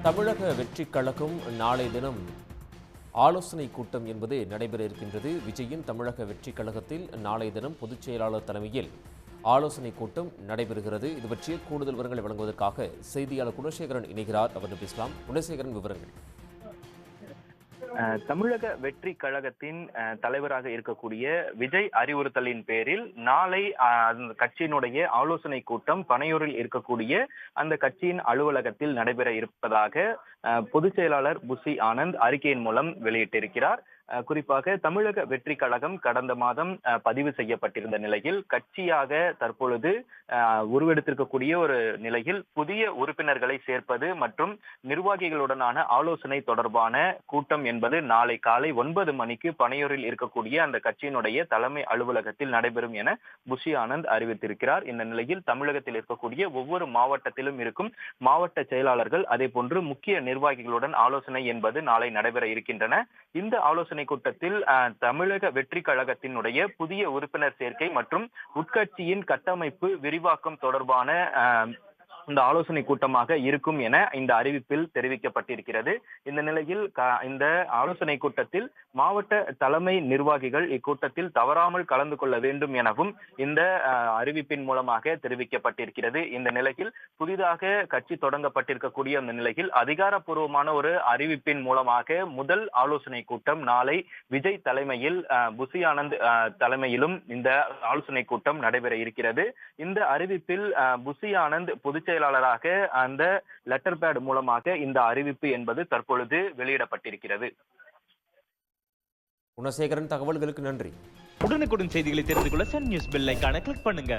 தமிழக வெற்றி கழகம் நாளை தினம் ஆலோசனை கூட்டம் என்பது நடைபெற இருக்கின்றது. விஜயின் தமிழக வெற்றி கழகத்தில் நாளை தினம் பொதுச் செயலாளர் தலைமையில் ஆலோசனை கூட்டம் நடைபெறுகிறது. இது பற்றிய கூடுதல் விவரங்களை வழங்குவதற்காக செய்தியாளர் குணசேகரன் இணைகிறார். அவர் பேசலாம். குணசேகரன், விவரங்கள். தமிழக வெற்றி கழகத்தின் தலைவராக இருக்கக்கூடிய விஜய் அறிவுறுத்தலின் பேரில் நாளை அந்த கட்சியினுடைய ஆலோசனை கூட்டம் பனையூரில் இருக்கக்கூடிய அந்த கட்சியின் அலுவலகத்தில் நடைபெற இருப்பதாக பொதுச் செயலாளர் புசி ஆனந்த் அறிக்கையின் மூலம் வெளியிட்டிருக்கிறார். குறிப்பாக தமிழக வெற்றி கழகம் கடந்த மாதம் பதிவு செய்யப்பட்டிருந்த நிலையில் கட்சியாக தற்பொழுது உருவெடுத்திருக்கக்கூடிய ஒரு நிலையில் புதிய உறுப்பினர்களை சேர்ப்பது மற்றும் நிர்வாகிகளுடனான ஆலோசனை தொடர்பான கூட்டம் என்பது நாளை காலை 9 மணிக்கு பனையூரில் இருக்கக்கூடிய அந்த கட்சியினுடைய தலைமை அலுவலகத்தில் நடைபெறும் என புஷி ஆனந்த் அறிவித்திருக்கிறார். இந்த நிலையில் தமிழகத்தில் இருக்கக்கூடிய ஒவ்வொரு மாவட்டத்திலும் இருக்கும் மாவட்ட செயலாளர்கள் அதே போன்று முக்கிய நிர்வாகிகளுடன் ஆலோசனை என்பது நாளை நடைபெற இருக்கின்றன. இந்த ஆலோசனை கூட்டத்தில் தமிழக வெற்றி கழகத்தினுடைய புதிய உறுப்பினர் சேர்க்கை மற்றும் உட்கட்சியின் கட்டமைப்பு விரிவாக்கம் தொடர்பான இந்த ஆலோசனை கூட்டமாக இருக்கும் என இந்த அறிவிப்பில் தெரிவிக்கப்பட்டிருக்கிறது. இந்த நிலையில் இந்த ஆலோசனை கூட்டத்தில் மாவட்ட தலைமை நிர்வாகிகள் இக்கூட்டத்தில் தவறாமல் கலந்து கொள்ள வேண்டும் எனவும் இந்த அறிவிப்பின் மூலமாக தெரிவிக்கப்பட்டிருக்கிறது. இந்த நிலையில் புதிதாக கட்சி தொடங்கப்பட்டிருக்கக்கூடிய அந்த நிலையில் அதிகாரப்பூர்வமான ஒரு அறிவிப்பின் மூலமாக முதல் ஆலோசனை கூட்டம் நாளை விஜய் தலைமையில் புசி ஆனந்த் தலைமையிலும் இந்த ஆலோசனை கூட்டம் நடைபெற இருக்கிறது. இந்த அறிவிப்பில் புசி ஆனந்த் பொதுச் செயலாளராக அந்த லெட்டர் பேட் மூலமாக இந்த அறிவிப்பு என்பது தற்பொழுது வெளியிடப்பட்டிருக்கிறது. குணசேகரன், தகவல்களுக்கு நன்றி. உடனுக்குடன் செய்திகளை தெரிந்து கொள்ள சன் நியூஸ் பெல் ஐகானை கிளிக் பண்ணுங்க.